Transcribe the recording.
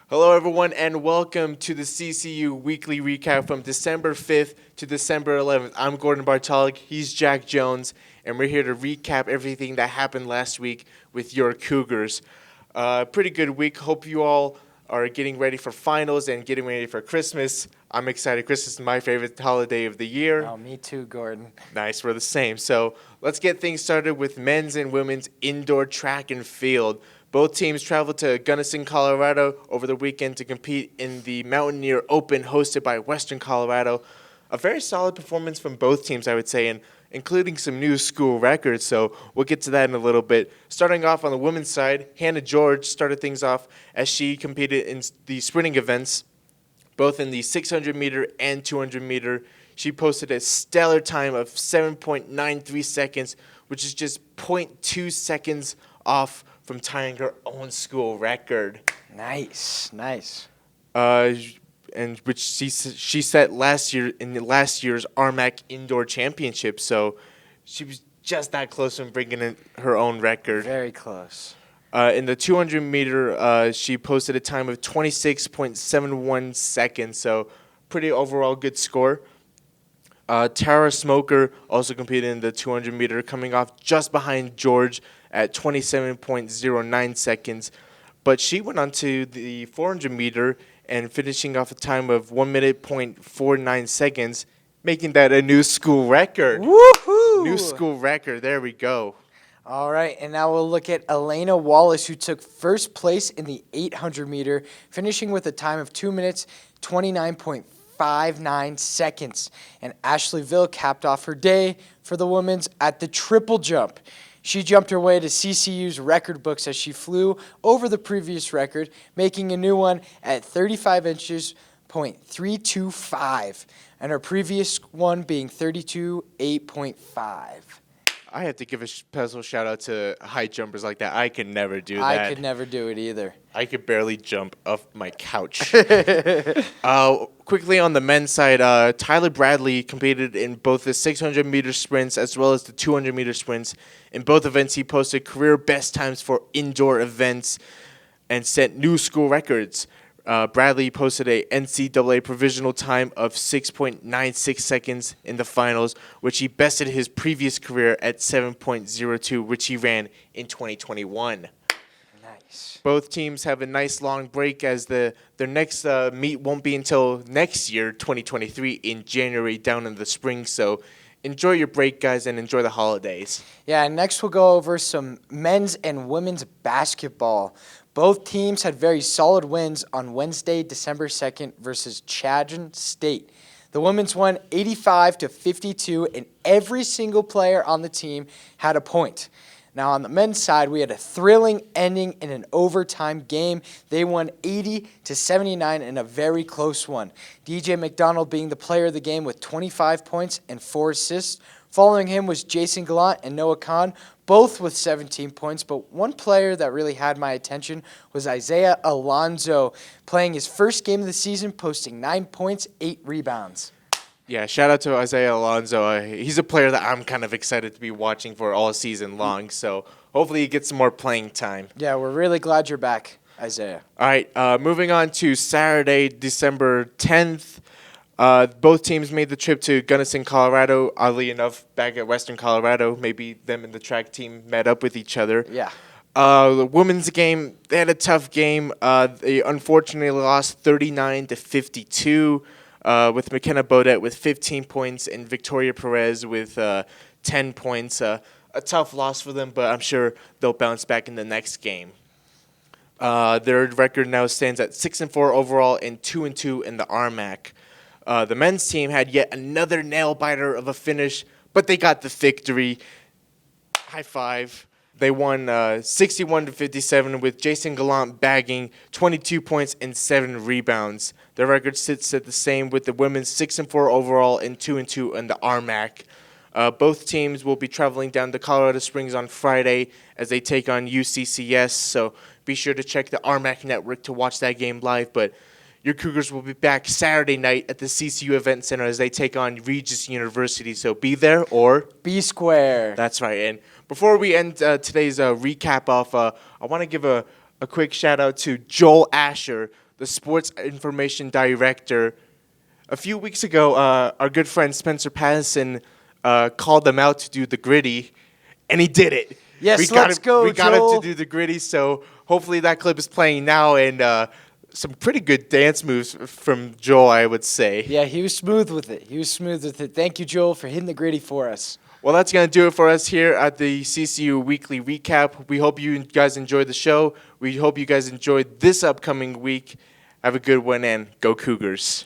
Hello, everyone, and welcome to the CCU Weekly Recap from December 5th to December 11th. I'm Gordon Bartalik, he's Jack Jones, and we're here to recap everything that happened last week with your Cougars. Pretty good week. Hope you all are getting ready for finals and getting ready for Christmas. I'm excited. Christmas is my favorite holiday of the year. Oh, me too, Gordon. Nice, we're the same. So let's get things started with men's and women's indoor track and field. Both teams traveled to Gunnison, Colorado over the weekend to compete in the Mountaineer Open hosted by Western Colorado. A very solid performance from both teams, I would say, and including some new school records, so we'll get to that in a little bit. Starting off on the women's side, Hannah George started things off as she competed in the sprinting events, both in the 600-meter and 200-meter. She posted a stellar time of 7.93 seconds, which is just 0.2 seconds off from tying her own school record. Nice. And which she set last year in last year's RMAC Indoor Championship. So she was just that close from bringing in her own record. Very close. In the 200-meter, she posted a time of 26.71 seconds. So pretty overall good score. Tara Smoker also competed in the 200-meter, coming off just behind George at 27.09 seconds. But she went on to the 400-meter and finishing off a time of 1 minute, 0.49 seconds, making that a new school record. Woohoo! New school record. There we go. All right, and now we'll look at Elena Wallace, who took first place in the 800-meter, finishing with a time of 2 minutes, 29.59 seconds. And Ashley Ville capped off her day for the women's at the triple jump. She jumped her way to CCU's record books as she flew over the previous record, making a new one at 35 inches, .325, and her previous one being 32.8.5. I have to give a special shout out to high jumpers like that. I could never do that. I could never do it either. I could barely jump off my couch. Quickly on the men's side, Tyler Bradley competed in both the 600-meter sprints as well as the 200-meter sprints. In both events, he posted career best times for indoor events and set new school records. Bradley posted a NCAA provisional time of 6.96 seconds in the finals, which he bested his previous career at 7.02, which he ran in 2021. Nice. Both teams have a nice long break as their next meet won't be until next year, 2023, in January down in the spring. So enjoy your break, guys, and enjoy the holidays. Yeah, and next we'll go over some men's and women's basketball. Both teams had very solid wins on Wednesday, December 2nd versus Chadron State. The women's won 85-52, and every single player on the team had a point. Now, on the men's side, we had a thrilling ending in an overtime game. They won 80-79 in a very close one. DJ McDonald being the player of the game with 25 points and 4 assists. Following him was Jason Gallant and Noah Kahn, both with 17 points. But one player that really had my attention was Isaiah Alonso, playing his first game of the season, posting 9 points, 8 rebounds. Yeah, shout out to Isaiah Alonso. He's a player that I'm kind of excited to be watching for all season long. So hopefully he gets some more playing time. Yeah, we're really glad you're back, Isaiah. All right, moving on to Saturday, December 10th. Both teams made the trip to Gunnison, Colorado. Oddly enough, back at Western Colorado, maybe them and the track team met up with each other. Yeah. The women's game, they had a tough game. They unfortunately lost 39-52 with McKenna Bodette with 15 points and Victoria Perez with 10 points. A tough loss for them, but I'm sure they'll bounce back in the next game. Their record now stands at 6-4 overall and 2-2 in the RMAC. The men's team had yet another nail-biter of a finish, but they got the victory. High five. They won 61-57 with Jason Gallant bagging 22 points and 7 rebounds. Their record sits at the same with the women's 6-4 overall and 2-2 in the RMAC. Both teams will be traveling down to Colorado Springs on Friday as they take on UCCS, so be sure to check the RMAC network to watch that game live. But your Cougars will be back Saturday night at the CCU Event Center as they take on Regis University. So be there or be square. That's right. And before we end today's recap off, I want to give a quick shout out to Joel Asher, the sports information director. A few weeks ago, our good friend Spencer Patterson called them out to do the gritty, and he did it. Yes, let's go, We got him Joel. to do the gritty, so hopefully that clip is playing now, and some pretty good dance moves from Joel, I would say. Yeah, he was smooth with it. Thank you, Joel, for hitting the gritty for us. Well, that's going to do it for us here at the CCU Weekly Recap. We hope you guys enjoyed the show. We hope you guys enjoyed this upcoming week. Have a good one, and go Cougars.